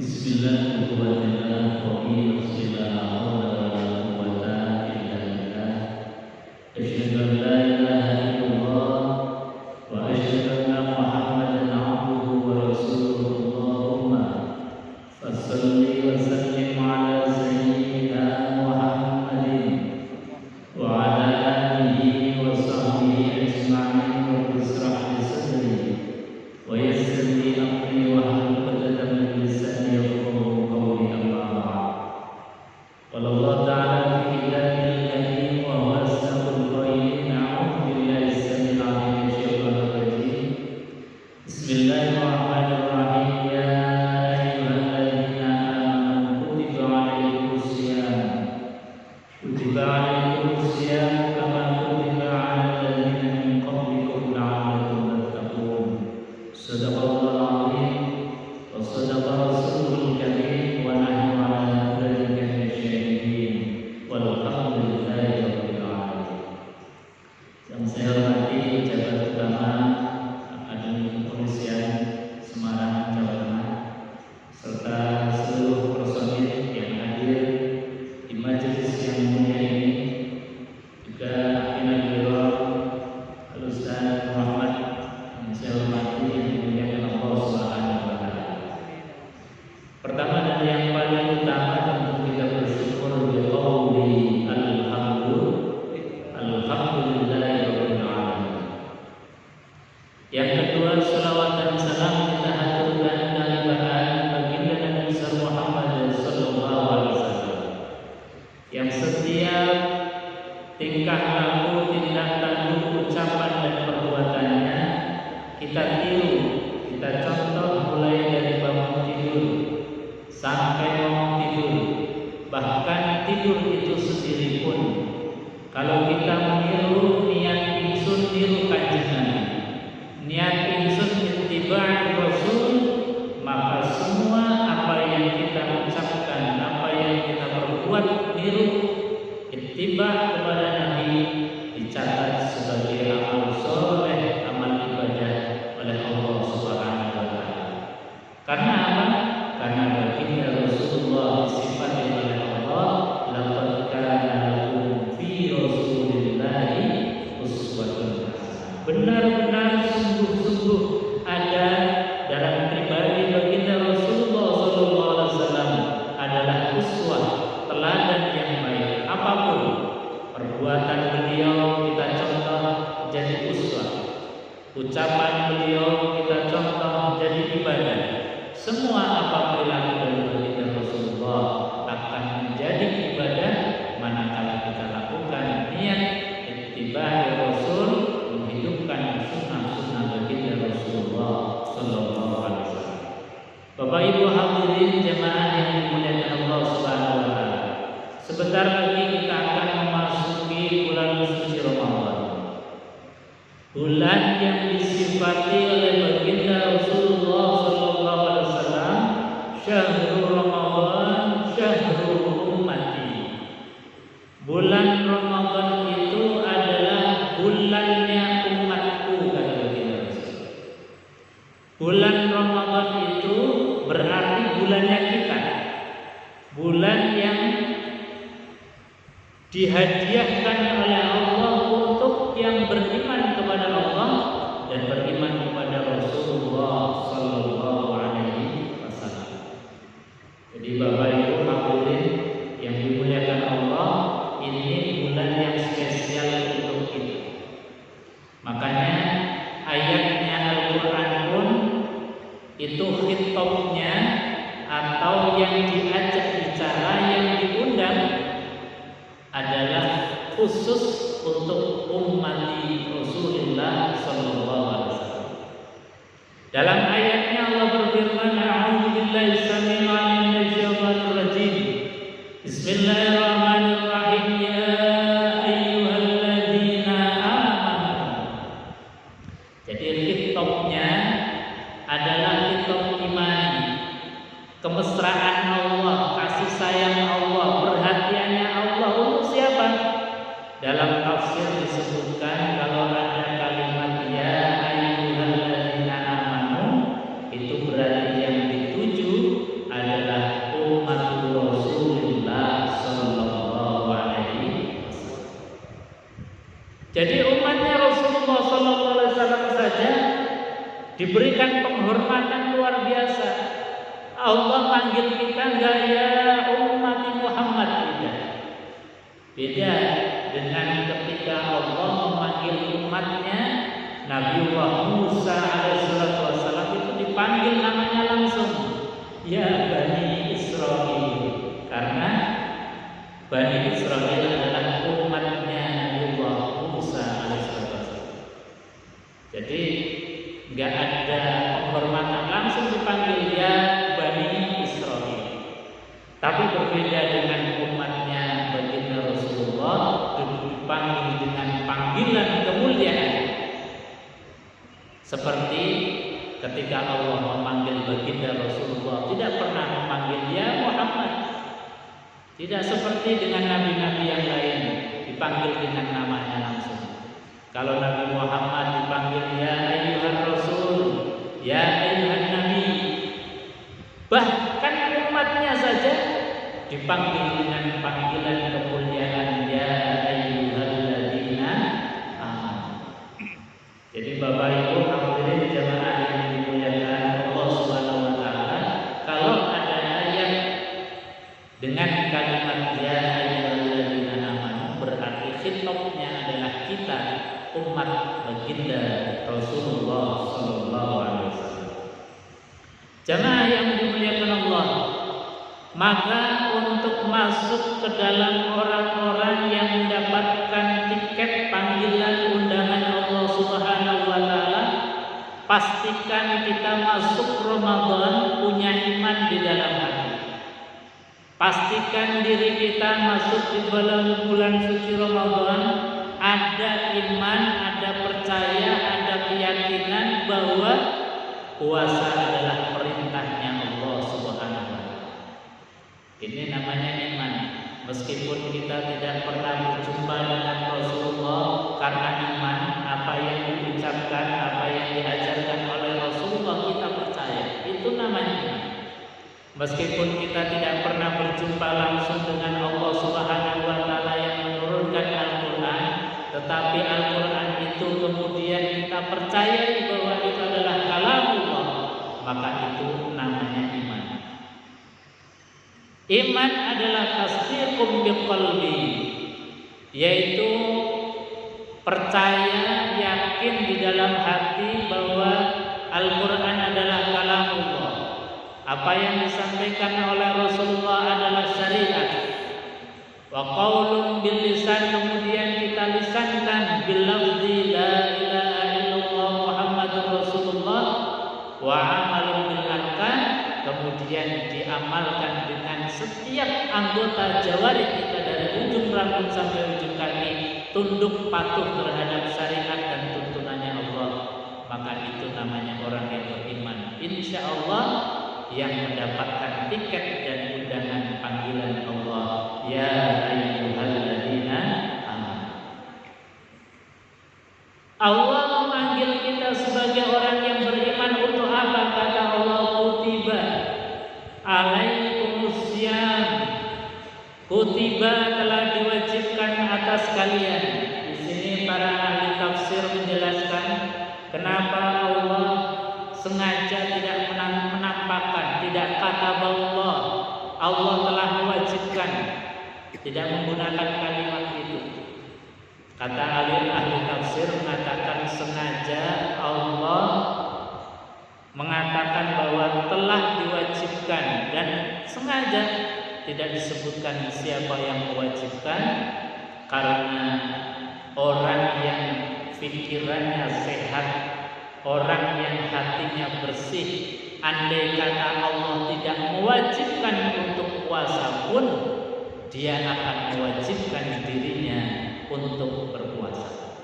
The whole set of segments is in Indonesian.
Bismillahirrahmanirrahim. Asyhadu an la ilaha illallah wa asyhadu anna Muhammadan abduhu wa rasuluhu. Allahumma fassalli wa sallim ala sayyidina Muhammadin wa ala alihi wa sahbihi ajma'in. Rabbi ishrah li sadri wa yassir li amri wahlul 'uqdatam min lisani yafqahu qawli. Amma ba'd. Qala Allah ta'ala fi kitabihil karim wa huwa asdaqul qailin. A'udzu billahi samil 'alim minasyaitonir rajim. Bismillahirrahmanirrahim. Ya ayyuhalladzina amanu kutiba 'alaikumus shiyam kama kutiba 'alal ladzina min qablikum la'allakum tattaqun. Shadaqallahul 'azim wa shadaqa rasulul karim wa nahnu 'ala dzalika minasyahidin walhamdulillahi rabbil alamin. Yang saya hormati Jabat Utama Akademi Kepolisian Semarang, Jawa Tengah, serta seluruh personil yang hadir di majelis yang mulia ini, juga pimpinan biro Al-Ustaz Muhammad yang saya hormati, yang dimuliakan Allah Subhanahu wa taala. Pertama dan yang paling utama tentu kita bersyukur biqauli alhamdulillahirabbil alamin. Yang kedua, selawat dan salam kita haturkan daripada baginda Nabi Muhammad sallallahu alaihi wasallam, yang setiap tingkah laku, tindak tanduk, ucapan dan perbuatannya kita tiru, kita contoh, mulai dari bangun tidur sampai mau tidur. Bahkan tidur itu sendiri pun, kalau kita meniru niat ingsun niru kanjeng Nabi, niat ingsun ittiba' Rasul, maka semua apa yang kita ucapkan, apa yang kita perbuat niru ittiba' kepada Nabi dicatat sebagai amal soleh, amal ibadah oleh Allah Subhanahu wa taala. Karena apa? Karena baginda Rasulullah disifati oleh Allah, laqad kana lakum fi rasulillahi uswatun hasanah. Benar-benar sungguh-sungguh ada dalam pribadi baginda Rasulullah sallallahu alaihi wasallam adalah uswah, teladan yang baik. Apapun perbuatan beliau kita contoh jadi uswah, ucapan beliau kita contoh jadi ibadah. Semua apa perilaku dari baginda Rasulullah akan menjadi ibadah manakala kita lakukan niat ittiba' Rasul, menghidupkan sunnah-sunnah baginda Rasulullah sallallahu alaihi wasallam. Bapak Ibu hadirin jemaah yang dimuliakan Allah Subhanahu wa taala, sebentar lagi kita akan memasuki bulan suci Ramadan. Bulan yang disifati oleh baginda Rasulullah sallallahu alaihi wasallam, syahrul Ramadan syahrul ummati. Bulan Ramadan itu adalah bulannya umatku, kata baginda Rasul. Bulan Ramadan itu berarti bulannya kita. Bulan yang dihadiahkan oleh Allah untuk yang beriman kepada Allah dan beriman kepada Rasulullah sallallahu alaihi wasallam. Jadi Bapak Ibu hadirin yang dimuliakan Allah, ini bulan yang spesial untuk kita. Makanya ayatnya Al-Qur'an pun itu khitabnya atau yang diajak bicara, yang diundang adalah khusus untuk umat Rasulullah sallallahu alaihi wasallam. Dalam ayatnya Allah berfirman, a'udzu billahi samil 'alim minasyaitonir rajim. Bismillahirrahmanirrahim. Ya ayyuhalladzina amanu. Jadi khitabnya adalah khitab imani, kemesraan Allah, kasih sayang Allah, perhatiannya Allah untuk siapa? Dalam tafsir disebutkan kalau ada kalimat ya ayyuhalladzina amanu, itu berarti yang dituju adalah diberikan penghormatan luar biasa. Allah panggil kita enggak ya umat Muhammad, beda dengan ketika Allah memanggil umatnya. Nabiullah Musa alaihissalam itu dipanggil namanya langsung, ya Bani Israil, karena Bani Israil adalah umatnya Nabiullah Musa alaihissalam. Jadi nggak ada penghormatan langsung dipanggil ya Bani Israil. Tapi berbeda dengan umatnya baginda Rasulullah, dipanggil dengan panggilan kemuliaan. Seperti ketika Allah memanggil baginda Rasulullah, tidak pernah memanggil ya Muhammad. Tidak seperti dengan nabi-nabi yang lain, dipanggil dengan namanya langsung. Kalau Nabi Muhammad dipanggil ya ayyuhan Rasul, ya ayyuhan Nabi. Bahkan umatnya saja dipanggil dengan panggilan kemuliaan ya ayyuhalladzina amanu. Jadi Bapak Ibu hadirin jamaah yang dimuliakan Allah Subhanahu wa taala, kalau ada ayat dengan kalimat ya ayyuhalladzina amanu, berarti khitabnya adalah kita, umat baginda Rasulullah sallallahu alaihi wasallam. Jamaah yang dimuliakan Allah, maka untuk masuk ke dalam orang-orang yang mendapatkan tiket panggilan undangan Allah Subhanahu wa taala, pastikan kita masuk Ramadan punya iman di dalam hati. Pastikan diri kita masuk di dalam bulan suci Ramadan ada iman, ada percaya, ada keyakinan bahwa puasa adalah perintahnya Allah Subhanahu wa taala. Ini namanya iman. Meskipun kita tidak pernah berjumpa dengan Rasulullah, karena iman, apa yang diucapkan, apa yang diajarkan oleh Rasulullah kita percaya. Itu namanya iman. Meskipun kita tidak pernah berjumpa langsung dengan Allah Subhanahu wa taala yang menurunkan Al-Qur'an, tetapi Al-Qur'an itu kemudian kita percayai bahwa itu adalah kalamullah, maka itu namanya iman. Iman adalah tasdiqum biqalbi, yaitu percaya, yakin di dalam hati bahwa Al-Qur'an adalah kalamullah. Apa yang disampaikan oleh Rasulullah adalah syariat. Wa qaulun bil lisan, kemudian kita lisankan bil lafzi la ilaha illallah Muhammadur Rasulullah, wa amalun bil arkan, kemudian diamalkan dengan setiap anggota jawari kita dari ujung rambut sampai ujung kaki, tunduk patuh terhadap syariat dan tuntunannya Allah. Maka itu namanya orang yang beriman, insya Allah yang mendapatkan tiket dan undangan panggilan Allah, ya ayyuhalladzina amanu. Allah memanggil kita sebagai orang yang beriman untuk apa? Kata Allah, kutiba alaikumusiyam, kutiba telah diwajibkan atas kalian. Di sini para ahli tafsir menjelaskan kenapa Allah sengaja tidak menampakkan, tidak kata bahwa Allah telah mewajibkan, tidak menggunakan kalimat itu. Kata ahli tafsir mengatakan sengaja Allah mengatakan bahwa telah diwajibkan, dan sengaja tidak disebutkan siapa yang mewajibkan, karena orang yang pikirannya sehat, orang yang hatinya bersih, andai kata Allah tidak mewajibkan untuk puasa pun, dia akan mewajibkan dirinya untuk berpuasa.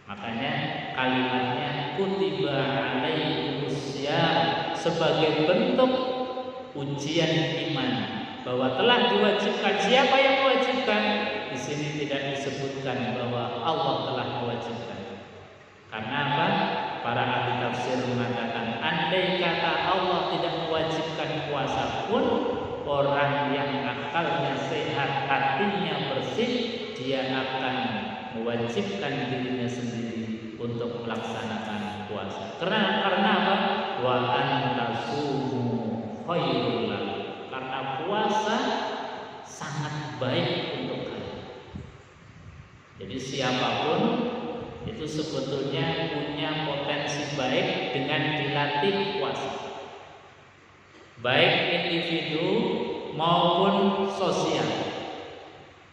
Makanya kalimatnya kutiba alaikumusiyam sebagai bentuk ujian iman, bahwa telah diwajibkan. Siapa yang mewajibkan? Di sini tidak disebutkan bahwa Allah telah mewajibkan. Karena apa? Para ahli tafsir mengatakan andai kata Allah tidak mewajibkan puasa pun, orang yang akalnya sehat, hatinya bersih, dia akan mewajibkan dirinya sendiri untuk melaksanakan puasa. Karena apa? Wa antasumu khairul lakum. Karena puasa sangat baik untuk kalian. Jadi siapapun itu sebetulnya punya potensi baik dengan dilatih puasa, baik individu maupun sosial.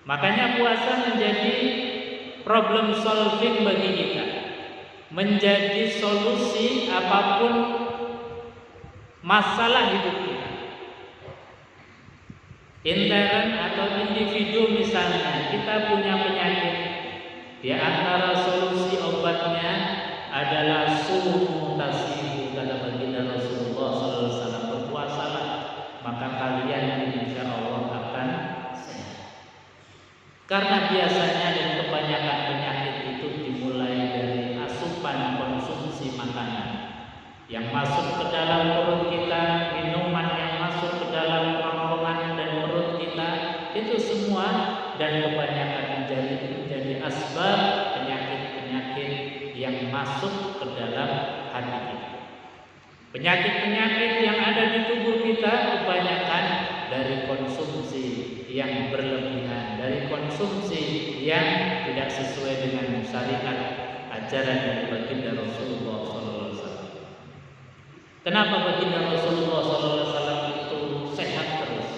Makanya puasa menjadi problem solving bagi kita, menjadi solusi apapun masalah hidup kita. Intern atau individu misalnya kita punya penyakit, di antara solusi obatnya adalah sumu tasihu, kata baginda Rasulullah SAW, berpuasalah maka kalian insya Allah akan sehat. Karena biasanya dan kebanyakan penyakit itu dimulai dari asupan konsumsi makanan yang masuk ke dalam perut kita, minuman yang masuk ke dalam kerongkongan dan perut kita, itu semua dan kebanyakan menjadi asbab penyakit-penyakit yang masuk ke dalam hati kita. Penyakit-penyakit yang ada di tubuh kita kebanyakan dari konsumsi yang berlebihan, dari konsumsi yang tidak sesuai dengan syariat ajaran dari baginda Rasulullah SAW. Kenapa baginda Rasulullah SAW itu sehat terus?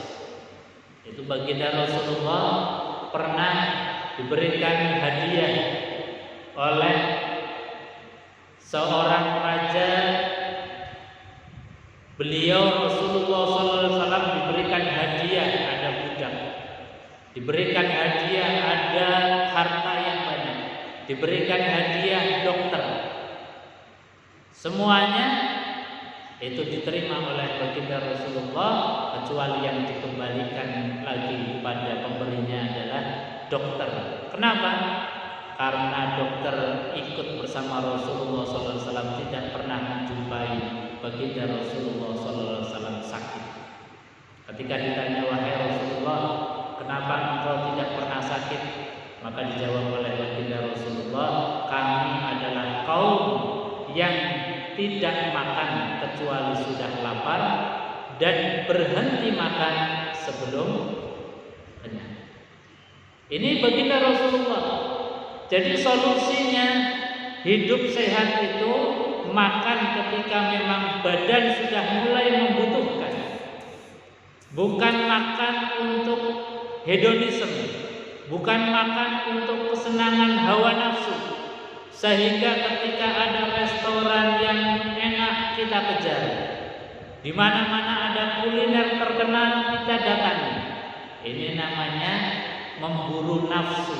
Itu baginda Rasulullah pernah diberikan hadiah oleh seorang raja. Beliau Rasulullah SAW diberikan hadiah ada budak, diberikan hadiah ada harta yang banyak, diberikan hadiah dokter. Semuanya itu diterima oleh baginda Rasulullah kecuali yang dikembalikan lagi kepada pemberinya adalah dokter. Kenapa? Karena dokter ikut bersama Rasulullah SAW tidak pernah menjumpai baginda Rasulullah SAW sakit. Ketika ditanya, wahai Rasulullah, kenapa engkau tidak pernah sakit? Maka dijawab oleh baginda Rasulullah, kami adalah kaum yang tidak makan kecuali sudah lapar dan berhenti makan sebelum kenyang. Ini baginda Rasulullah. Jadi solusinya hidup sehat itu makan ketika memang badan sudah mulai membutuhkan. Bukan makan untuk hedonisme, bukan makan untuk kesenangan hawa nafsu. Sehingga ketika ada restoran yang enak kita kejar, di mana-mana ada kuliner terkenal kita datangi. Ini namanya memburu nafsu.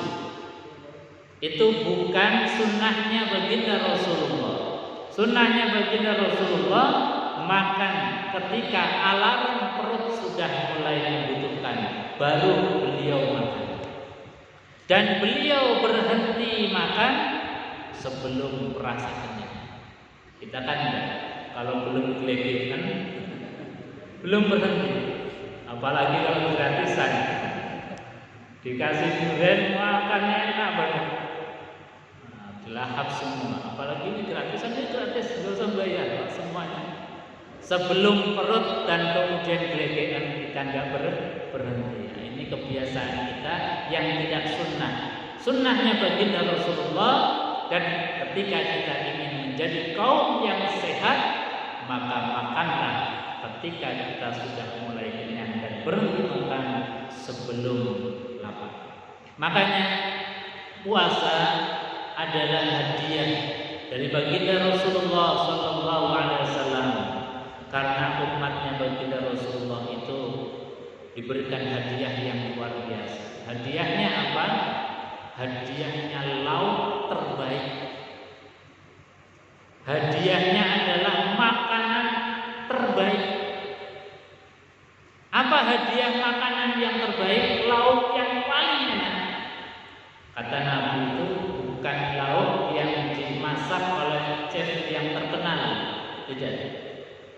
Itu bukan sunnahnya baginda Rasulullah. Sunnahnya baginda Rasulullah makan ketika alarm perut sudah mulai membutuhkan, baru beliau makan. Dan beliau berhenti makan sebelum merasa kenyang. Kita kan enggak, kalau belum kelebihan belum berhenti. Apalagi kalau gratisan, dikasih durian makannya enak banget, dilahap semua. Apalagi ini gratisan, ini gratis, nggak usah bayar semuanya. Sebelum perut dan kemudian kelebihan kita nggak berhenti. Nah, ini kebiasaan kita yang tidak sunnah. Sunnahnya baginda Rasulullah. Dan ketika kita ingin menjadi kaum yang sehat, maka makanlah ketika kita sudah mulai kenyang dan berhenti makan sebelum lapar. Makanya puasa adalah hadiah dari baginda Rasulullah SAW, karena umatnya baginda Rasulullah itu diberikan hadiah yang luar biasa. Hadiahnya apa? Hadiahnya lauk terbaik. Hadiahnya adalah makanan terbaik. Apa hadiah makanan yang terbaik? Lauk yang paling enak. Kata Nabi itu bukan lauk yang dimasak oleh chef yang terkenal, tidak.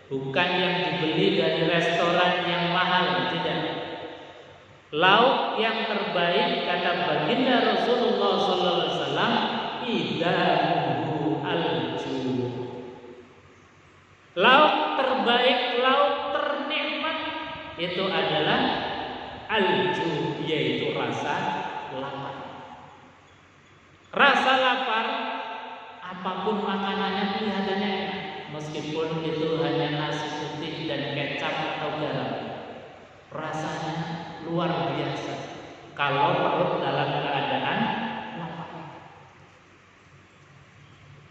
Bukan yang dibeli dari restoran yang mahal, tidak. Lauk yang terbaik kata baginda Rasulullah SAW, idahu Lauk terbaik, lauk ternikmat itu adalah al-ju, yaitu rasa lapar. Rasa lapar, apapun makanannya kelihatannya enak, meskipun itu hanya nasi putih dan kecap atau garam. Rasanya luar biasa kalau perut dalam keadaan lapar.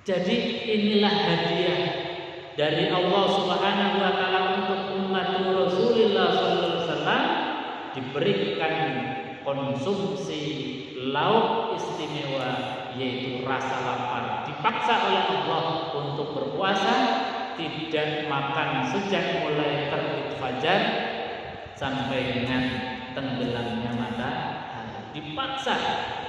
Jadi inilah hadiah dari Allah Subhanahu wa taala untuk umat Rasulullah sallallahu alaihi wasallam, diberikan konsumsi lauk istimewa, yaitu rasa lapar. Dipaksa oleh Allah untuk berpuasa, tidak makan sejak mulai terbit fajar sampai dengan tenggelamnya matahari. Dipaksa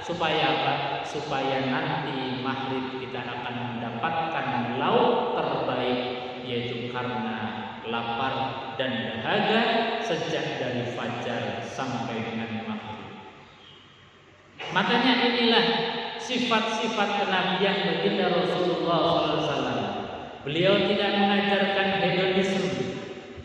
supaya apa? Supaya nanti maghrib kita akan mendapatkan lauk terbaik, yaitu karena lapar dan dahaga sejak dari fajar sampai dengan maghrib. Makanya inilah sifat-sifat kenabian baginda Rasulullah SAW. Beliau tidak mengajarkan hedonisme,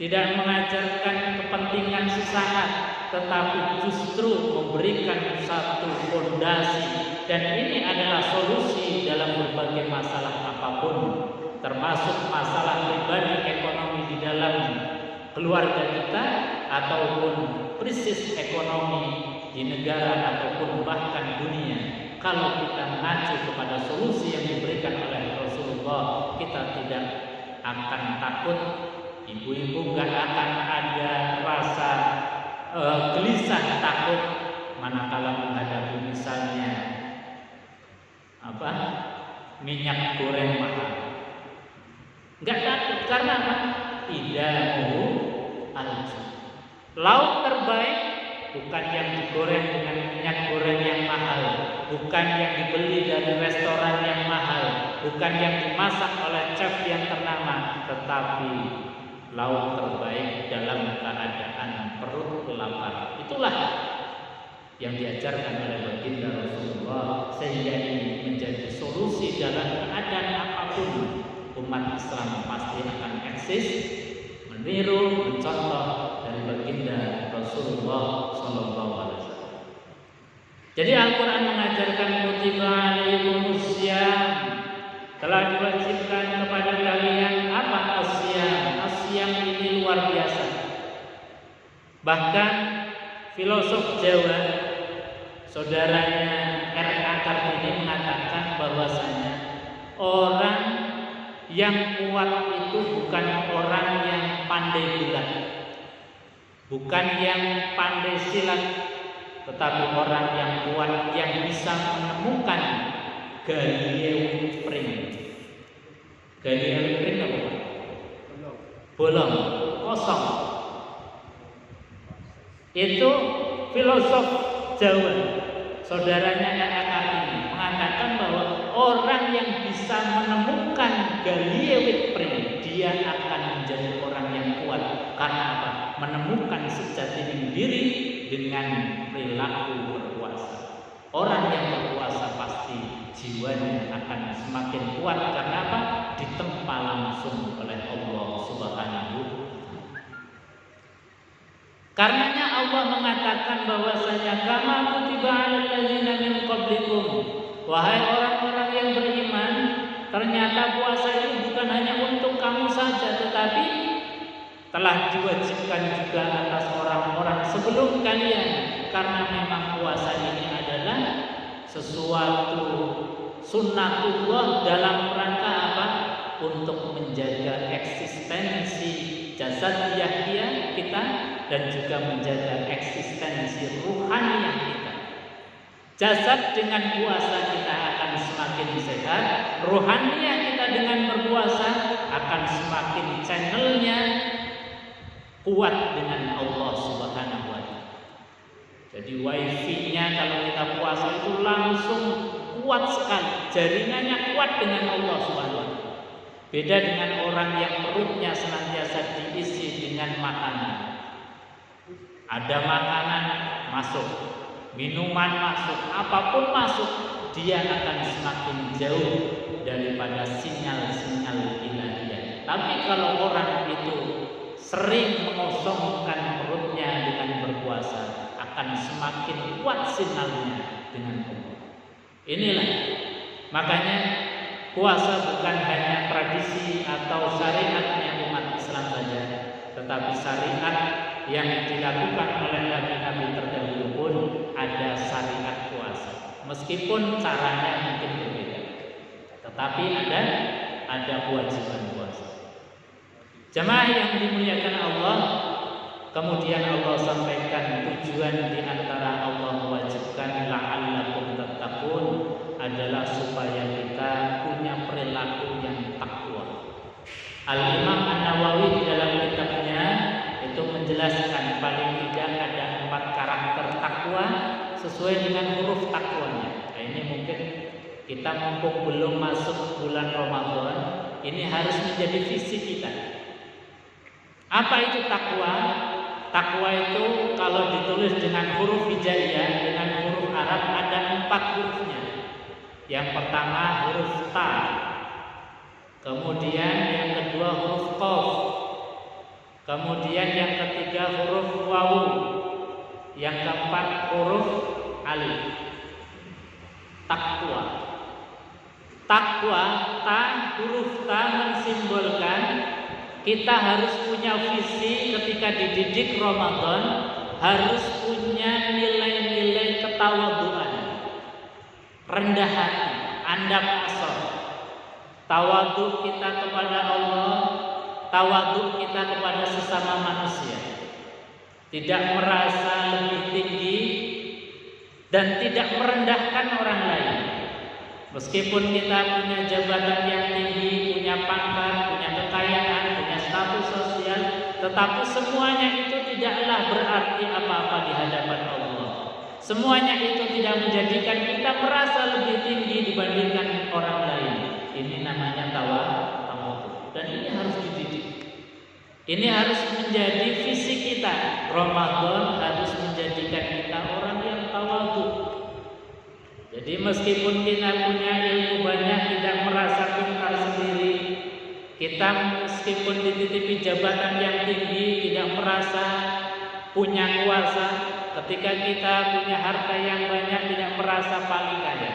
tidak mengajarkan kepentingan sesaat, tetapi justru memberikan satu fondasi, dan ini adalah solusi dalam berbagai masalah apapun, termasuk masalah pribadi, ekonomi di dalam keluarga kita, ataupun krisis ekonomi di negara ataupun bahkan dunia. Kalau kita mengacu kepada solusi yang diberikan oleh Rasulullah, kita tidak akan takut. Ibu-ibu gak akan ada rasa gelisah, takut manakala menghadapi misalnya minyak goreng mahal. Gak takut, karena apa? Tidak mau alju. Lauk terbaik bukan yang digoreng dengan minyak goreng yang mahal, bukan yang dibeli dari restoran yang mahal, bukan yang dimasak oleh chef yang ternama, tetapi lauk terbaik dalam keadaan perut lapar. Itulah yang diajarkan oleh baginda Rasulullah, sehingga ini menjadi solusi dalam keadaan apapun. Umat Islam pasti akan eksis, meniru, mencontoh dari baginda Rasulullah Sallallahu Alaihi Wasallam. Jadi Al-Quran mengajarkan kutiba alaikumussyam, telah diwajibkan kepada kalian apa? Asyam. Asyam ini luar biasa. Bahkan filosof Jawa, saudaranya R.A. Kartini, mengatakan bahwasanya orang yang kuat itu bukan orang yang pandai gulat, bukan yang pandai silat, tetapi orang yang kuat yang bisa menemukan Galileo Spring. Galileo Spring apa? Bolong, kosong. Itu filosof Jawa, saudaranya R.A. Kartini, mengatakan bahwa orang yang bisa menemukan Galileo Spring, dia akan menjadi orang yang kuat. Karena apa? Menemukan sejati diri dengan perilaku berpuasa. Orang yang berpuasa pasti jiwanya akan semakin kuat. Karena apa? Ditempa langsung oleh Allah Subhanahu. Karenanya Allah mengatakan bahwasanya kama kutiba 'alal ladzina min qablikum, wahai orang-orang yang beriman, ternyata puasa ini bukan hanya untuk kamu saja, tetapi telah diwajibkan juga atas orang-orang sebelum kalian. Karena memang puasa ini adalah sesuatu sunnatullah dalam rangka apa? Untuk menjaga eksistensi jasadiah kita dan juga menjaga eksistensi ruhaniyah kita. Jasad dengan puasa kita akan semakin sehat, ruhaniyah kita dengan berpuasa akan semakin channelnya kuat dengan Allah Subhanahu wa taala. Jadi wifi-nya kalau kita puasa itu langsung kuat sekali, jaringannya kuat dengan Allah Subhanahu wa taala. Beda dengan orang yang perutnya senantiasa diisi dengan makanan. Ada makanan masuk, minuman masuk, apapun masuk, dia akan semakin jauh daripada sinyal-sinyal ilahiyah. Tapi kalau orang itu sering mengosongkan perutnya dengan berpuasa, akan semakin kuat sinyalnya dengan Allah. Inilah makanya puasa bukan hanya tradisi atau syariatnya umat Islam saja, tetapi syariat yang dilakukan oleh nabi-nabi terdahulu pun ada syariat puasa. Meskipun caranya mungkin berbeda, tetapi ada kewajiban puasa. Jemaah yang dimuliakan Allah, kemudian Allah sampaikan tujuan di antara Allah mewajibkan la'allakum tattaqun adalah supaya kita punya perilaku yang takwa. Al-Imam An-Nawawi di dalam kitabnya itu menjelaskan paling tidak ada 4 karakter takwa sesuai dengan huruf takwanya. Nah, ini mungkin kita mumpung belum masuk bulan Ramadan, ini harus menjadi visi kita. Apa itu takwa? Takwa itu kalau ditulis dengan huruf hijaiyah, dengan huruf Arab ada 4 hurufnya. Yang pertama huruf ta, kemudian yang kedua huruf qaf, kemudian yang ketiga huruf wawu, yang keempat huruf alif. Takwa. Takwa, huruf ta mensimbolkan kita harus punya visi ketika dididik Ramadan, harus punya nilai-nilai ketawaduan, rendah hati, andap asor, tawadu kita kepada Allah, tawadu kita kepada sesama manusia, tidak merasa lebih tinggi dan tidak merendahkan orang lain. Meskipun kita punya jabatan yang tinggi, punya pangkat, punya kekayaan, punya status sosial, tetapi semuanya itu tidaklah berarti apa-apa di hadapan Allah. Semuanya itu tidak menjadikan kita merasa lebih tinggi dibandingkan orang lain. Ini namanya tawadu. Dan ini harus dididik. Ini harus menjadi visi kita. Ramadan harus menjadikan kita orang yang tawadu. Jadi meskipun kita punya ilmu banyak, tidak merasa pintar sendiri, kita meskipun dititipi jabatan yang tinggi, tidak merasa punya kuasa, ketika kita punya harta yang banyak, tidak merasa paling kaya.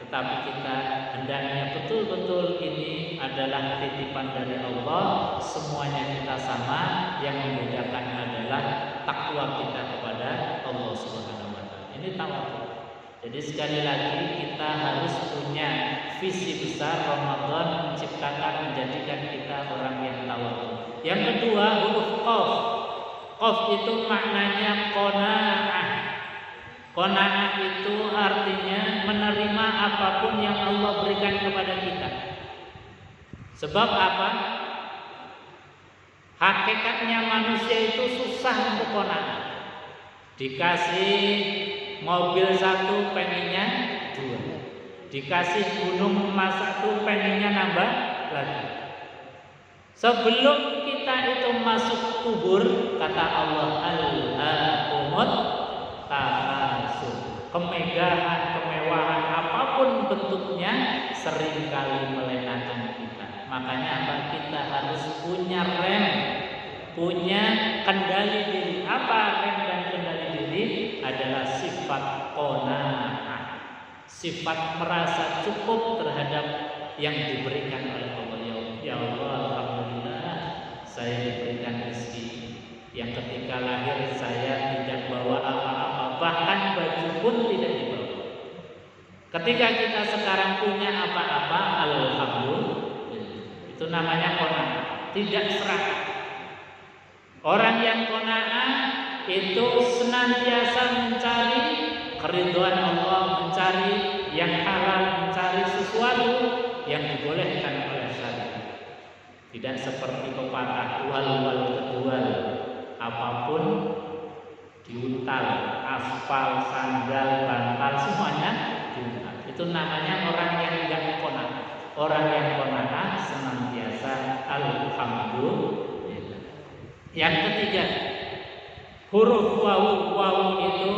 Tetapi kita hendaknya betul-betul ini adalah titipan dari Allah, semuanya kita sama, yang membedakan adalah takwa kita kepada Allah Subhanahu wa taala. Ini tawakal. Jadi sekali lagi kita harus punya visi besar. Ramadan menciptakan, menjadikan kita orang yang tawadu. Yang kedua huruf qaf. Qaf itu maknanya qanaah. Qanaah itu artinya menerima apapun yang Allah berikan kepada kita. Sebab apa? Hakikatnya manusia itu susah untuk qanaah. Dikasih mobil 1 pengennya 2, dikasih gunung emas 1 pengennya nambah lagi. Sebelum kita itu masuk kubur, kata Allah, alhaakumut takasur. Kemegahan, kemewahan apapun bentuknya seringkali melenakan kita. Makanya apa? Kita harus punya rem, punya kendali diri. Apa rem dan kendali diri? Adalah sifat qanaah, sifat merasa cukup terhadap yang diberikan oleh Allah. Ya Allah, alhamdulillah saya diberikan rezeki yang ketika lahir saya tidak bawa apa-apa, bahkan baju pun tidak dibawa. Ketika kita sekarang punya apa-apa, alhamdulillah, itu namanya qanaah, tidak serakah. Orang yang qanaah itu senantiasa mencari keridhaan Allah, mencari yang halal, mencari sesuatu yang dibolehkan oleh syariat. Tidak seperti pepatah wal kedual, apapun diuntal, aspal, sandal, bantal semuanya diuntal. Itu namanya orang yang tidak qanaah. Orang yang qanaah senantiasa alhamdulillah. Yang ketiga, huruf wawu. Wawu itu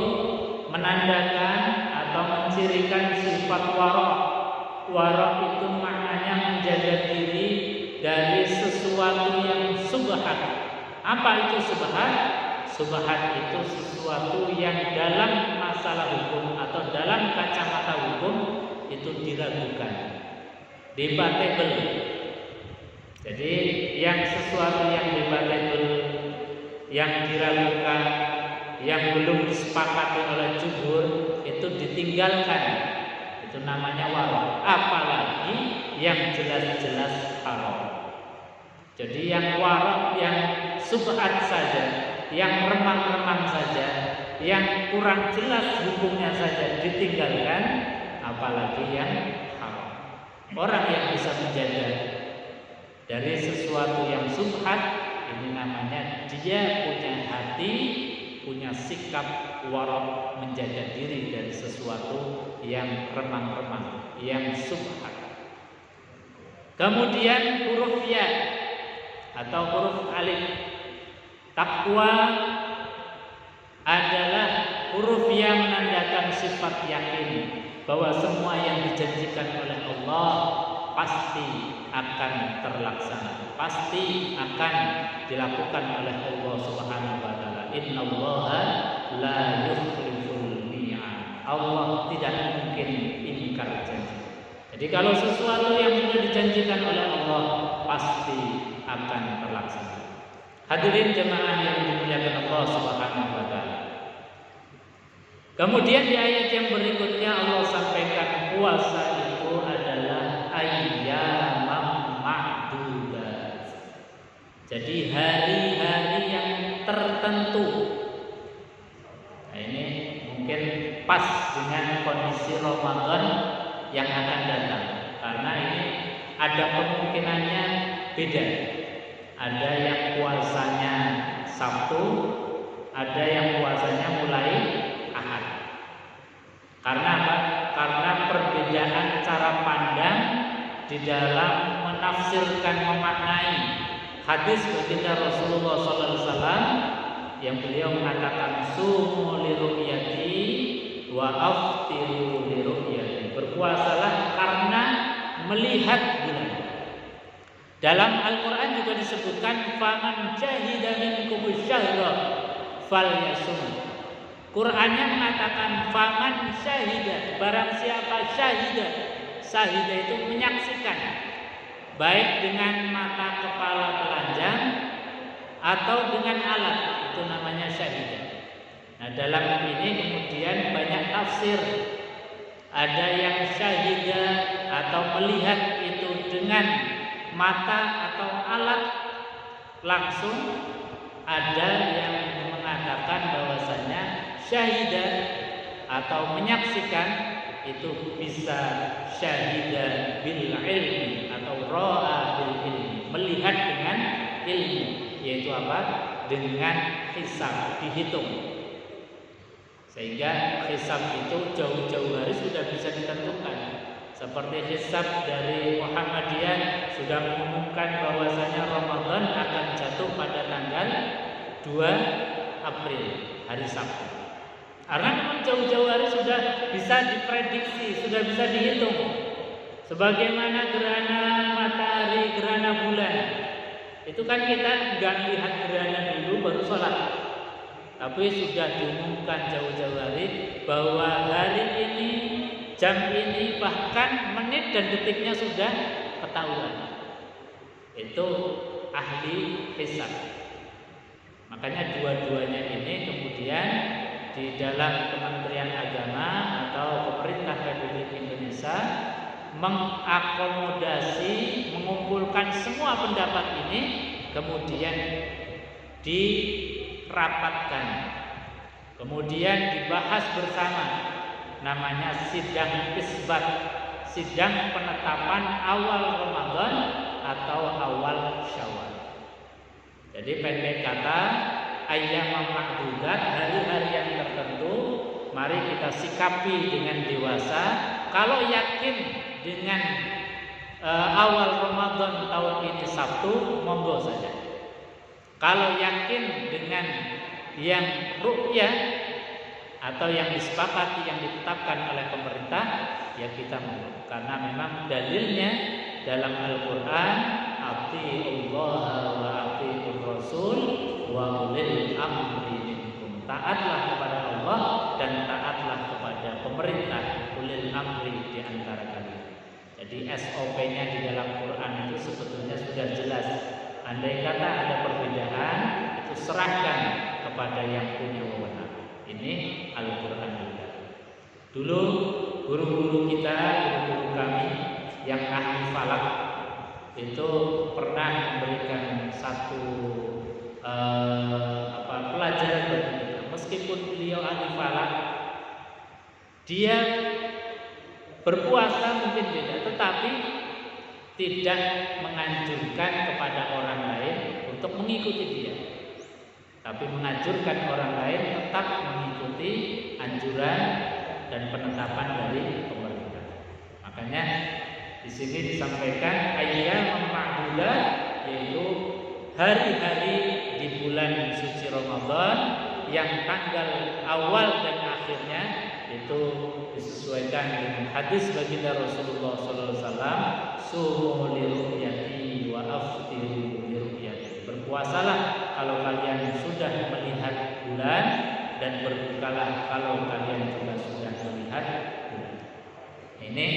menandakan atau mencirikan sifat warok. Warok itu maknanya menjaga diri dari sesuatu yang subhat. Apa itu subhat? Subhat itu sesuatu yang dalam masalah hukum atau dalam kacamata hukum itu diragukan, debatable. Jadi yang sesuatu yang debatable, yang diragukan, yang belum disepakati oleh jumhur itu ditinggalkan. Itu namanya wara. Apalagi yang jelas-jelas haram. Jadi yang wara, yang subhat saja, yang remang-remang saja, yang kurang jelas hukumnya saja ditinggalkan, apalagi yang haram. Orang yang bisa menjaga dari sesuatu yang subhat, ini namanya dia punya hati, punya sikap warok, menjaga diri dari sesuatu yang remang-remang, yang subhat. Kemudian huruf ya atau huruf alif. Takwa adalah huruf yang menandakan sifat yakin bahwa semua yang dijanjikan oleh Allah pasti akan terlaksana, pasti akan dilakukan oleh Allah Subhanahu wa taala. Innallaha la yukhliful mi'ad. Allah tidak mungkin ingkar janji. Jadi kalau sesuatu yang sudah dijanjikan oleh Allah pasti akan terlaksana. Hadirin jemaah yang dimuliakan Allah Subhanahu wa taala. Kemudian di ayat yang berikutnya Allah sampaikan puasa itu adalah ayyamam ma'dudat. Jadi hari-hari yang tertentu. Nah, ini mungkin pas dengan kondisi Ramadan yang akan datang. Karena ini ada kemungkinannya beda. Ada yang puasanya Sabtu, ada yang puasanya mulai Ahad. Karena apa? Karena perbedaan cara pandang di dalam menafsirkan, memaknai hadis baginda Rasulullah SAW yang beliau mengatakan sumu li ru'yati wa aftiru li ru'yati. Berpuasalah karena melihat bulan. Dalam Al-Quran juga disebutkan faman jahida minkum syahra falyasum. Qur'annya mengatakan faman syahida, barang siapa syahida. Syahida itu menyaksikan, baik dengan mata kepala telanjang atau dengan alat, itu namanya syahida. Nah, dalam ini kemudian banyak tafsir. Ada yang syahida atau melihat itu dengan mata atau alat langsung, ada yang mengatakan bahwasanya syahidah atau menyaksikan itu bisa syahidah bil ilmi atau ra'a bil ilmi, melihat dengan ilmu, yaitu apa? Dengan hisab, dihitung. Sehingga hisab itu jauh-jauh hari sudah bisa ditentukan. Seperti hisab dari Muhammadiyah sudah mengumumkan bahwasanya Ramadan akan jatuh pada tanggal 2 April, hari Sabtu. Karena memang jauh-jauh hari sudah bisa diprediksi, sudah bisa dihitung. Sebagaimana gerhana matahari, gerhana bulan. Itu kan kita nggak lihat gerhana dulu baru sholat. Tapi sudah diumumkan jauh-jauh hari bahwa hari ini, jam ini, bahkan menit dan detiknya sudah ketahuan. Itu ahli hisab. Makanya dua-duanya ini kemudian di dalam Kementerian Agama atau Pemerintah Republik Indonesia mengakomodasi, mengumpulkan semua pendapat ini, kemudian dirapatkan, kemudian dibahas bersama. Namanya sidang isbat, sidang penetapan awal Ramadan atau awal Syawal. Jadi pendek kata, ayyamam ma'dudat, hari-hari yang tertentu, mari kita sikapi dengan dewasa. Kalau yakin dengan awal Ramadan tahun ini Sabtu, monggo saja. Kalau yakin dengan yang ru'yah atau yang disepakati, yang ditetapkan oleh pemerintah, ya kita mau. Karena memang dalilnya dalam Al-Quran atiiullah wa atiiur rasul wa ulil amri minkum. Taatlah kepada Allah dan taatlah kepada pemerintah, ulil amri di antara kalian. Jadi SOP-nya di dalam Quran itu sebetulnya sudah jelas. Andai kata ada perbedaan, itu serahkan kepada yang punya wewenang. Ini Al-Quran juga. Dulu guru-guru kita, guru-guru kami yang ahli falak itu pernah memberikan satu pelajaran bagi kita. Meskipun beliau ahli falak, dia berpuasa mungkin beda, tetapi tidak menganjurkan kepada orang lain untuk mengikuti dia, tapi menganjurkan orang lain tetap mengikuti anjuran dan penetapan dari pemerintah. Makanya di sini disampaikan ayyam ma'dudah, yaitu hari-hari di bulan suci Ramadan yang tanggal awal dan akhirnya itu disesuaikan dengan hadis baginda Rasulullah SAW, sumu li ru'yati wa aftiru li ru'yati. Berpuasalah kalau kalian sudah melihat bulan dan berbukalah kalau kalian juga sudah melihat bulan. Ini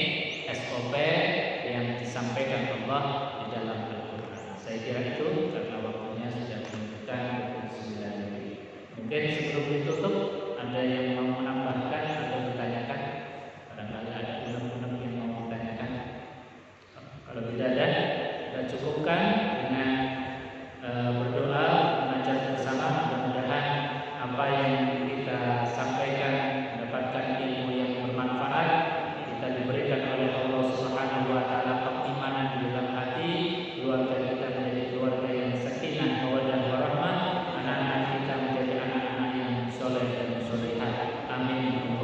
SOP yang disampaikan Allah di dalam Al-Quran. Saya kira itu karena waktunya sudah menunjukkan pukul 9. Mungkin sebelum ditutup ada yang mau menambahkan atau ditanyakan? Barangkali ada unek-unek yang mau ditanyakan. Kalau tidak ada, kita cukupkan dengan berdoa, mengajar bersama. Mudah-mudahan apa yang kita sampaikan mendapatkan ilmu yang bermanfaat, kita diberikan oleh Allah Subhanahu wa taala keimanan di dalam hati, keluarga kita menjadi keluarga yang sakinah, mawaddah warahmah, anak-anak kita menjadi anak-anak yang soleh dan solehat. Amin.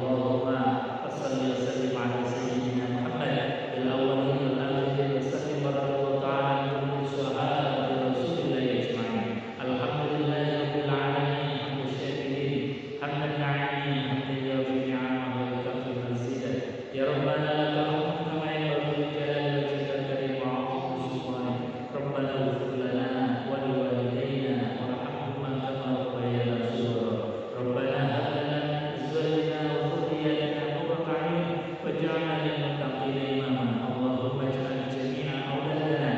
Allahumma salli wa sallim ala sayyidina Muhammad bil awwalin wal akhirin wa sallim wa radhiyallahu ta'ala an sahabati Rasulillah ajma'in. Alhamdulillahi rabbil alamin, hamdan syakirin, hamdan na'imin, hamdan yafi ni'amahu wa yakfi mazidah. Ya Rabbana lakal hamdu kama yanbaghi li jalali wajhikal karim wa 'azimi sultanik. Rabbana ighfir lana wa li walidayna warhamhuma kama rabbayana shaghira. Rabbana hab lana min azwajina wa dhurriyyatina qurrata a'yun waj'alna lil muttaqina imama. Allahumma ij'al jami'a auladana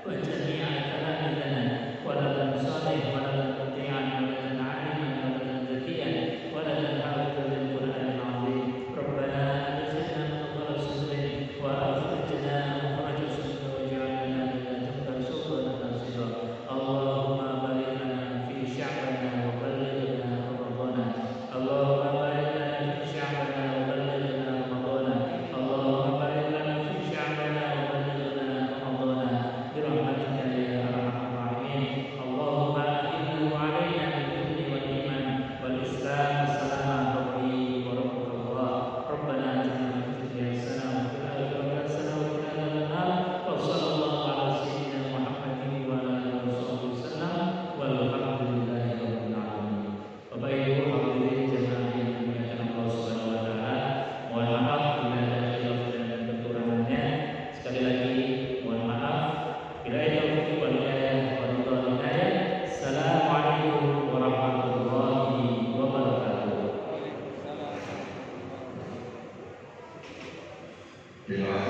wa jami'a talamidana waladan salih waladan muti'an waladan 'aliman waladan zakiyan waladan hafizan lil Qur'anil 'azim. Rabbana adkhilna mudkhala sidqin wa akhrijna mukhraja sidqin waj'alna min ladunka sultanan nasira. Allahumma barik lana fi sya'bana wa ballighna Ramadana. Allahumma barik lana fi sya'bana wa ballighna Ramadana. Allahumma barik lana fi sya'bana wa ballighna Ramadana bi rahmatika ya arhamar rahimin. Allahumma innahu 'alaina bil hukmi wal iman wal islam salamah rabbi wa rabbukallah. Rabbana atina fid dunya hasanah wa fil akhirati hasanah wa qina adzabannar. Wa sallallahu ala sayyidina Muhammadin wa ala alihi wasallam walhamdulillahi rabbil alamin. Bapak Ibu hadirin jemaah yang dimuliakan Allah Subhanahu wa taala, mohon maaf bila ada khilaf dan kekurangannya. Sekali lagi mohon maaf. Bila taufiq wal hidayah wa ridha minaya. Assalamualaikum warahmatullahi wabarakatuh. Terima kasih.